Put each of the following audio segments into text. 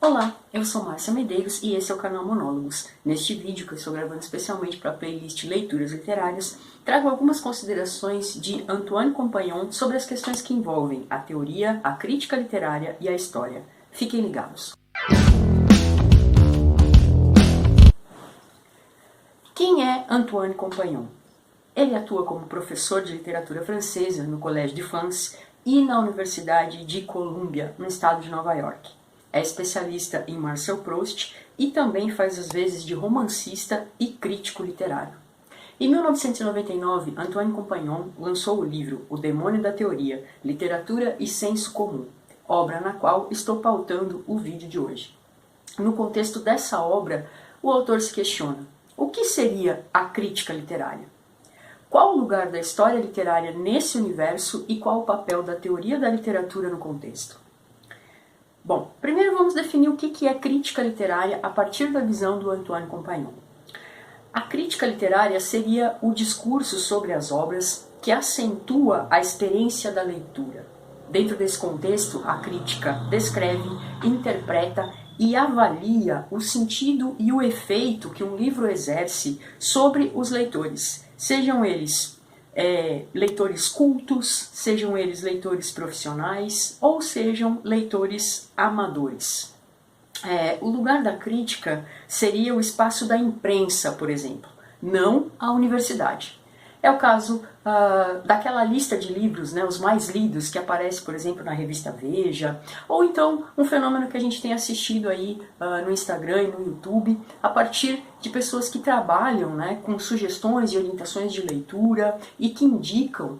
Olá, eu sou Márcia Medeiros e esse é o canal Monólogos. Neste vídeo, que eu estou gravando especialmente para a playlist Leituras Literárias, trago algumas considerações de Antoine Compagnon sobre as questões que envolvem a teoria, a crítica literária e a história. Fiquem ligados. Quem é Antoine Compagnon? Ele atua como professor de literatura francesa no Collège de France e na Universidade de Columbia, no estado de Nova York. É especialista em Marcel Proust e também faz as vezes de romancista e crítico literário. Em 1999, Antoine Compagnon lançou o livro O Demônio da Teoria, Literatura e Senso Comum, obra na qual estou pautando o vídeo de hoje. No contexto dessa obra, o autor se questiona: o que seria a crítica literária? Qual o lugar da história literária nesse universo e qual o papel da teoria da literatura no contexto? Bom, primeiro vamos definir o que é crítica literária a partir da visão do Antoine Compagnon. A crítica literária seria o discurso sobre as obras que acentua a experiência da leitura. Dentro desse contexto, a crítica descreve, interpreta e avalia o sentido e o efeito que um livro exerce sobre os leitores, sejam eles leitores cultos, sejam eles leitores profissionais ou sejam leitores amadores. O lugar da crítica seria o espaço da imprensa, por exemplo, não a universidade. É o caso daquela lista de livros, os mais lidos, que aparece, por exemplo, na revista Veja, ou então um fenômeno que a gente tem assistido aí no Instagram e no YouTube, a partir de pessoas que trabalham com sugestões e orientações de leitura e que indicam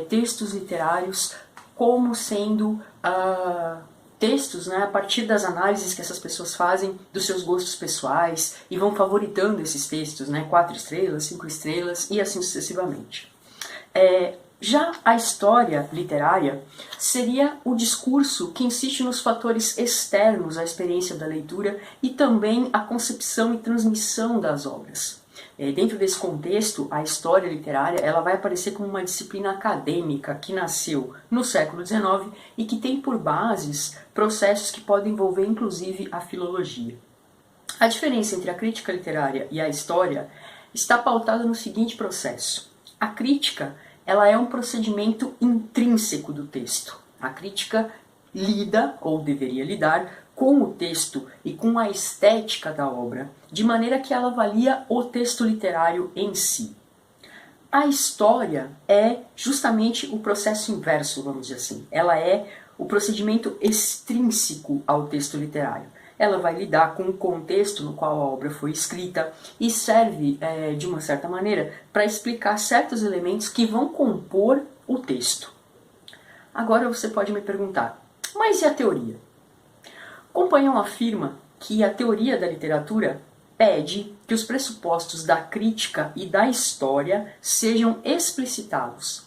textos literários como sendo textos a partir das análises que essas pessoas fazem dos seus gostos pessoais e vão favoritando esses textos, 4 estrelas, 5 estrelas e assim sucessivamente. Já a história literária seria o discurso que insiste nos fatores externos à experiência da leitura e também a concepção e transmissão das obras. Dentro desse contexto, a história literária ela vai aparecer como uma disciplina acadêmica que nasceu no século XIX e que tem por bases processos que podem envolver inclusive a filologia. A diferença entre a crítica literária e a história está pautada no seguinte processo. A crítica ela é um procedimento intrínseco do texto. A crítica lida, ou deveria lidar, com o texto e com a estética da obra, de maneira que ela avalia o texto literário em si. A história é justamente o processo inverso, vamos dizer assim. Ela é o procedimento extrínseco ao texto literário. Ela vai lidar com o contexto no qual a obra foi escrita e serve, de uma certa maneira, para explicar certos elementos que vão compor o texto. Agora você pode me perguntar, mas e a teoria? Compagnon afirma que a teoria da literatura pede que os pressupostos da crítica e da história sejam explicitados.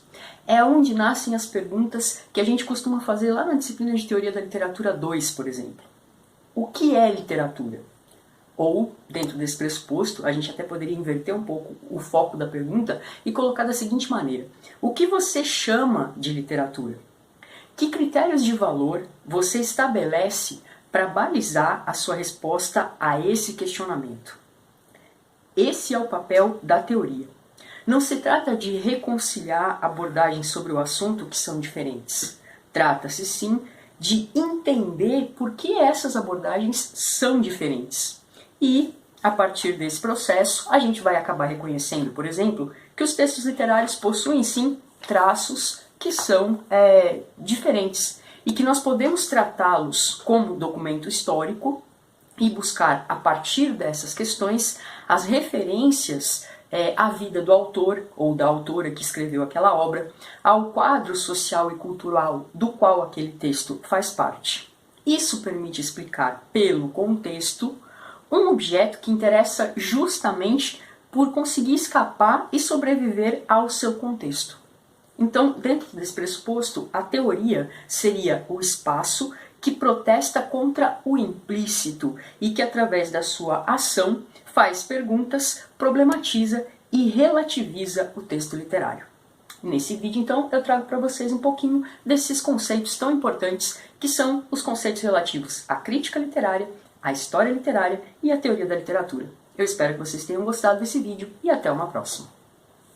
É onde nascem as perguntas que a gente costuma fazer lá na disciplina de Teoria da Literatura 2, por exemplo. O que é literatura? Ou, dentro desse pressuposto, a gente até poderia inverter um pouco o foco da pergunta e colocar da seguinte maneira: o que você chama de literatura? Que critérios de valor você estabelece para balizar a sua resposta a esse questionamento? Esse é o papel da teoria. Não se trata de reconciliar abordagens sobre o assunto que são diferentes. Trata-se sim de entender por que essas abordagens são diferentes. E, a partir desse processo, a gente vai acabar reconhecendo, por exemplo, que os textos literários possuem sim traços que são diferentes e que nós podemos tratá-los como documento histórico e buscar, a partir dessas questões, as referências à vida do autor ou da autora que escreveu aquela obra, ao quadro social e cultural do qual aquele texto faz parte. Isso permite explicar, pelo contexto, um objeto que interessa justamente por conseguir escapar e sobreviver ao seu contexto. Então, dentro desse pressuposto, a teoria seria o espaço que protesta contra o implícito e que, através da sua ação, faz perguntas, problematiza e relativiza o texto literário. E nesse vídeo, então, eu trago para vocês um pouquinho desses conceitos tão importantes que são os conceitos relativos à crítica literária, à história literária e à teoria da literatura. Eu espero que vocês tenham gostado desse vídeo e até uma próxima.